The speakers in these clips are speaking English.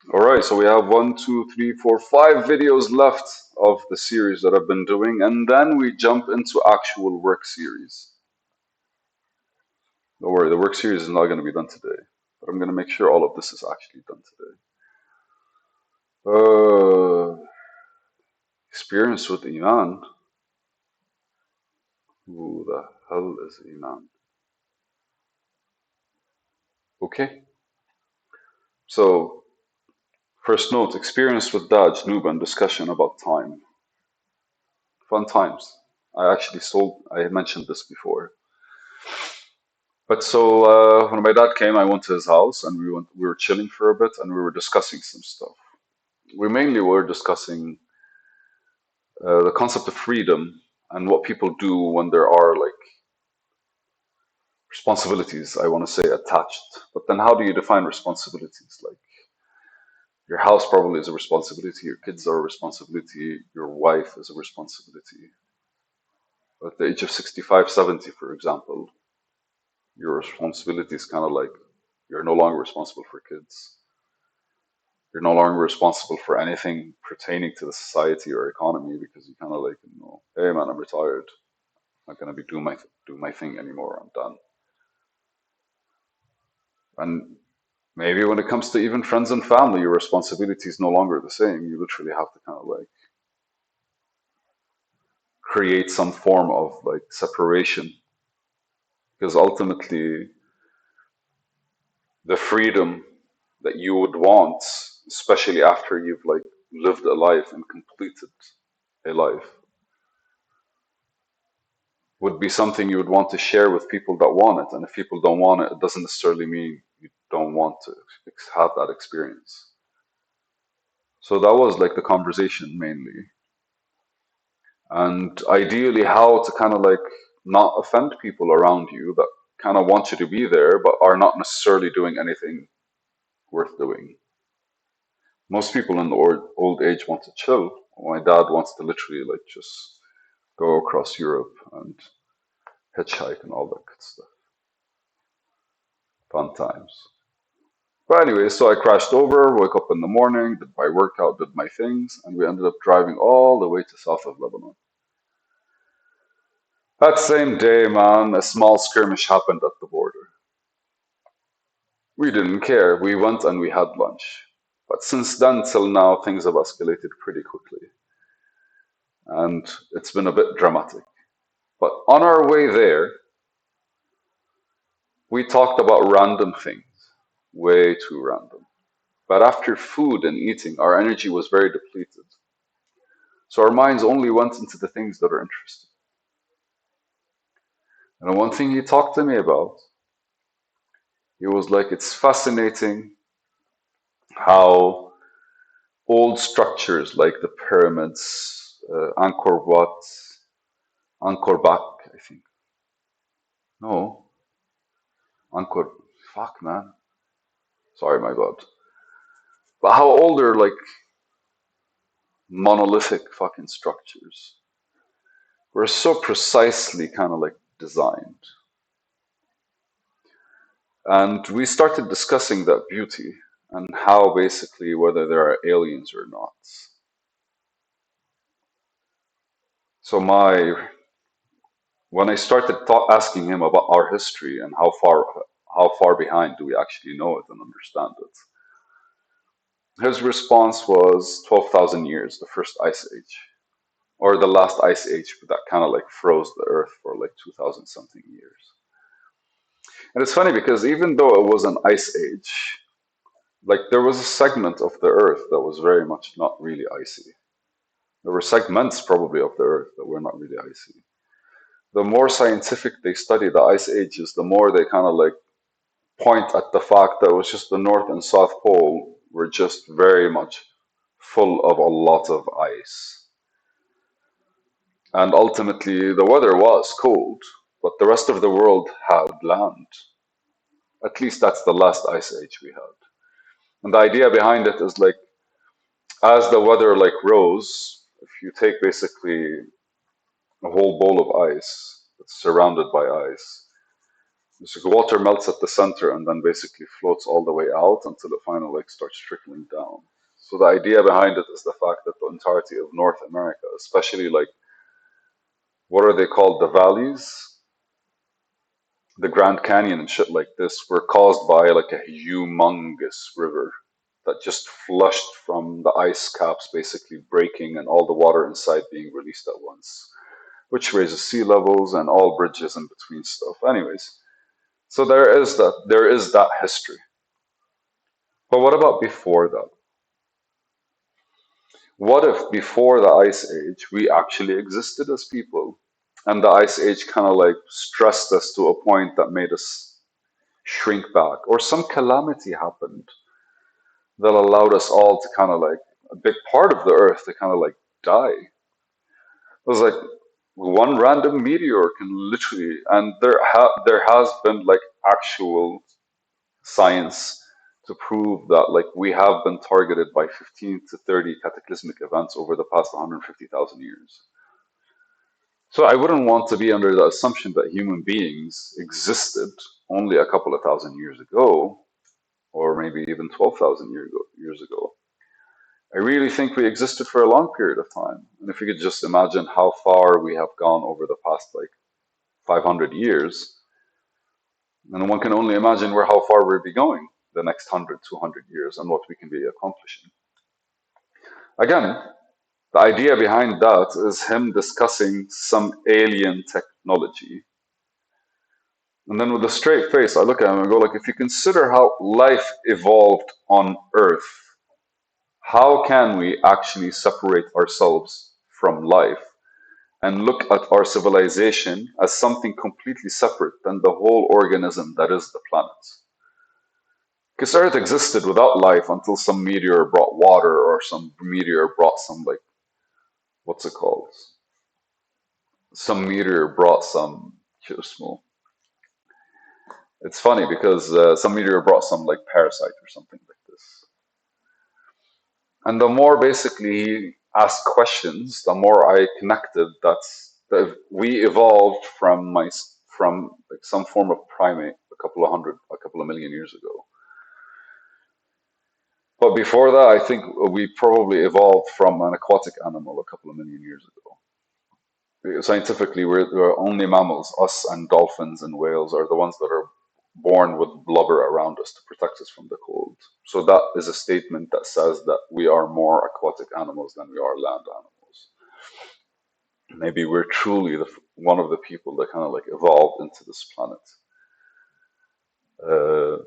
All right, so we have one, two, three, four, five videos left of the series that I've been doing, and then we jump into actual work series. Don't worry, the work series is not going to be done today, but I'm going to make sure all of this is actually done today. Experience with Iman. Who the hell is Iman? Okay, so first note: experience with Daj, Nuban, discussion about time. Fun times. I mentioned this before. But so when my dad came, I went to his house and we were chilling for a bit and we were discussing some stuff. We mainly were discussing the concept of freedom and what people do when there are like responsibilities, I want to say, attached. But then how do you define responsibilities? Like your house probably is a responsibility, your kids are a responsibility, your wife is a responsibility. At the age of 65, 70, for example, your responsibility is kind of like you're no longer responsible for kids. You're no longer responsible for anything pertaining to the society or economy because you kind of like, hey man, I'm retired. I'm not gonna be do my thing anymore. I'm done. And maybe when it comes to even friends and family, your responsibility is no longer the same. You literally have to kind of like create some form of like separation because ultimately the freedom that you would want, especially after you've like lived a life and completed a life, would be something you would want to share with people that want it. And if people don't want it, it doesn't necessarily mean you don't want to have that experience. So that was like the conversation mainly. And ideally, how to kind of like not offend people around you that kind of want you to be there, but are not necessarily doing anything worth doing. Most people in the old age want to chill. My dad wants to literally like just go across Europe and hitchhike and all that good stuff. Fun times. But anyway, so I crashed over, woke up in the morning, did my workout, did my things, and we ended up driving all the way to south of Lebanon. That same day, man, a small skirmish happened at the border. We didn't care. We went and we had lunch. But since then till now, things have escalated pretty quickly. And it's been a bit dramatic. But on our way there, we talked about random things. Way too random. But after food and eating, our energy was very depleted. So our minds only went into the things that are interesting. And one thing he talked to me about, he was like, it's fascinating how old structures like the pyramids, Angkor Wat, Angkor Wat, I think. No, Angkor. Fuck, man. Sorry, my God. But how old are like monolithic fucking structures were so precisely kind of like designed. And we started discussing that beauty and how basically whether there are aliens or not. So my when I started asking him about our history and how far behind do we actually know it and understand it, his response was 12,000 years, the first ice age, or the last ice age that kind of like froze the Earth for like 2,000 something years. And it's funny because even though it was an ice age, like there was a segment of the Earth that was very much not really icy. There were segments probably of the Earth that were not really icy. The more scientific they study the ice ages, the more they kind of like point at the fact that it was just the North and South Pole were just very much full of a lot of ice. And ultimately, the weather was cold, but the rest of the world had land. At least that's the last ice age we had. And the idea behind it is like, as the weather like rose, if you take basically a whole bowl of ice that's surrounded by ice, So water melts at the center and then basically floats all the way out until it finally like starts trickling down. So the idea behind it is the fact that the entirety of North America, especially like what are they called, the valleys, the Grand Canyon and shit like this, were caused by like a humongous river that just flushed from the ice caps basically breaking and all the water inside being released at once, which raises sea levels and all bridges in between stuff. Anyways, so there is that history. But what about before that? What if before the ice age we actually existed as people and the ice age kind of like stressed us to a point that made us shrink back, or some calamity happened that allowed us all to kind of like a big part of the earth to kind of like die? It was like one random meteor can literally, and there has been like actual science to prove that like we have been targeted by 15 to 30 cataclysmic events over the past 150,000 years. So I wouldn't want to be under the assumption that human beings existed only a couple of thousand years ago, or maybe even 12,000 years ago. I really think we existed for a long period of time. And if you could just imagine how far we have gone over the past like 500 years, then one can only imagine where how far we'll be going the next 100, 200 years and what we can be accomplishing. Again, the idea behind that is him discussing some alien technology. And then with a straight face, I look at him and go like, if you consider how life evolved on Earth, how can we actually separate ourselves from life and look at our civilization as something completely separate than the whole organism that is the planet? Because Earth existed without life until some meteor brought water, or some meteor brought some, like, what's it called? Some meteor brought some, it's funny because some meteor brought some like parasite or something like this. And the more basically he asked questions, the more I connected that we evolved from like some form of primate a couple of million years ago. But before that, I think we probably evolved from an aquatic animal a couple of million years ago. Scientifically, we're only mammals. Us and dolphins and whales are the ones that are born with blubber around us to protect us from the cold. So that is a statement that says that we are more aquatic animals than we are land animals. Maybe we're truly one of the people that kind of like evolved into this planet. Uh,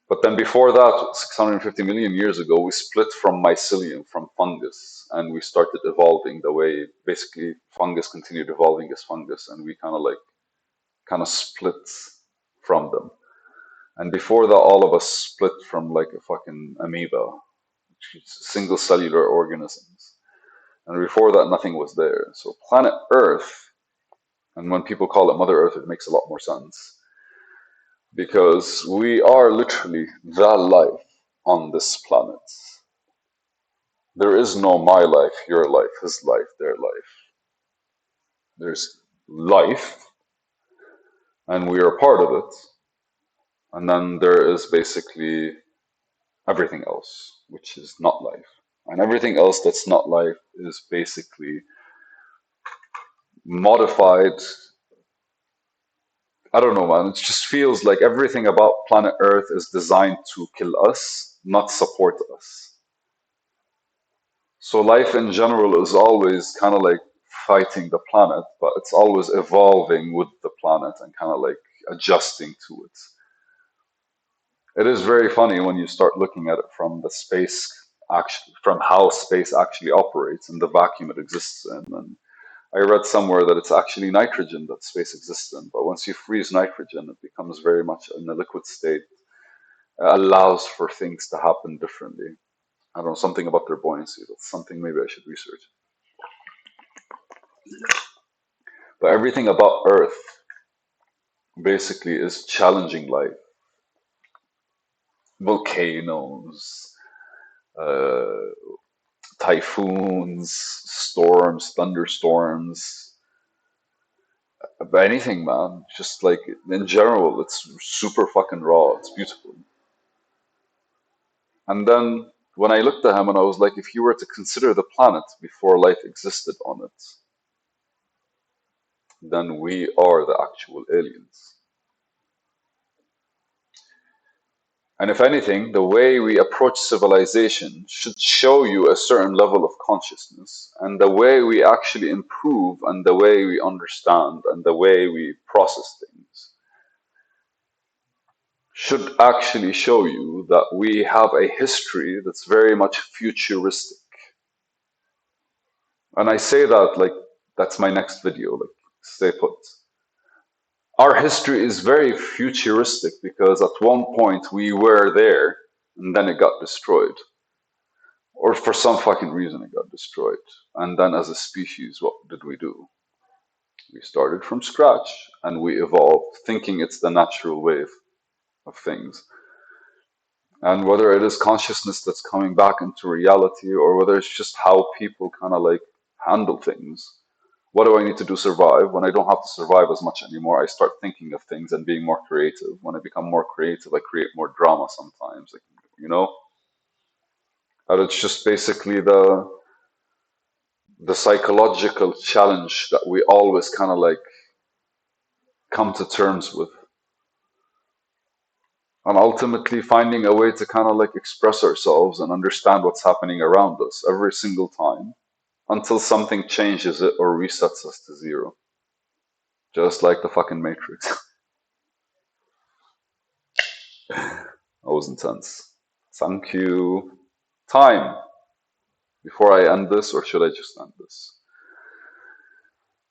but then before that, 650 million years ago, we split from mycelium, from fungus, and we started evolving the way basically fungus continued evolving as fungus, and we kind of split from them. And before that, all of us split from like a fucking amoeba, single cellular organisms. And before that, nothing was there. So planet Earth, and when people call it Mother Earth, it makes a lot more sense because we are literally the life on this planet. There is no my life, your life, his life, their life. There's life, and we are part of it. And then there is basically everything else, which is not life. And everything else that's not life is basically modified. I don't know, man. It just feels like everything about planet Earth is designed to kill us, not support us. So life in general is always kind of like fighting the planet, but it's always evolving with the planet and kind of like adjusting to it. It is very funny when you start looking at it from the space, actually, from how space actually operates and the vacuum it exists in. And I read somewhere that it's actually nitrogen that space exists in, but once you freeze nitrogen, it becomes very much in a liquid state. It allows for things to happen differently. I don't know, something about their buoyancy. That's something maybe I should research. But everything about Earth basically is challenging life. Volcanoes, uh, typhoons, storms, thunderstorms, But anything, man. Just like in general, it's super fucking raw. It's beautiful. And then when I looked at him and I was like, if you were to consider the planet before life existed on it, then we are the actual aliens. And if anything, the way we approach civilization should show you a certain level of consciousness. And the way we actually improve and the way we understand and the way we process things should actually show you that we have a history that's very much futuristic. And I say that like that's my next video, like stay put. Our history is very futuristic because at one point we were there and then it got destroyed. Or for some fucking reason it got destroyed. And then as a species, what did we do? We started from scratch and we evolved thinking it's the natural way of things. And whether it is consciousness that's coming back into reality or whether it's just how people kind of like handle things. What do I need to do to survive? When I don't have to survive as much anymore, I start thinking of things and being more creative. When I become more creative, I create more drama sometimes, like, you know? And it's just basically the psychological challenge that we always kind of like come to terms with. And ultimately finding a way to kind of like express ourselves and understand what's happening around us every single time until something changes it or resets us to zero. Just like the fucking Matrix. That was intense. Thank you. Time. Before I end this, or should I just end this?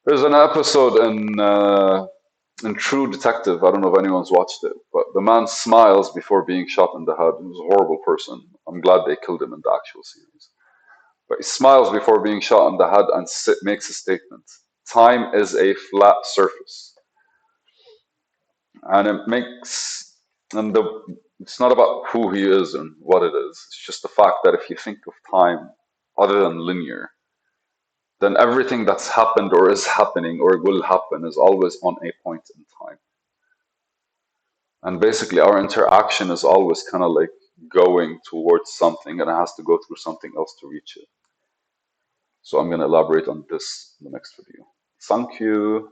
There's an episode in True Detective. I don't know if anyone's watched it, but the man smiles before being shot in the head. He was a horrible person. I'm glad they killed him in the actual series. But he smiles before being shot in the head and makes a statement. Time is a flat surface. And it makes, and it's not about who he is and what it is. It's just the fact that if you think of time other than linear, then everything that's happened or is happening or will happen is always on a point in time. And basically, our interaction is always kind of like going towards something and it has to go through something else to reach it. So I'm going to elaborate on this in the next video. Thank you.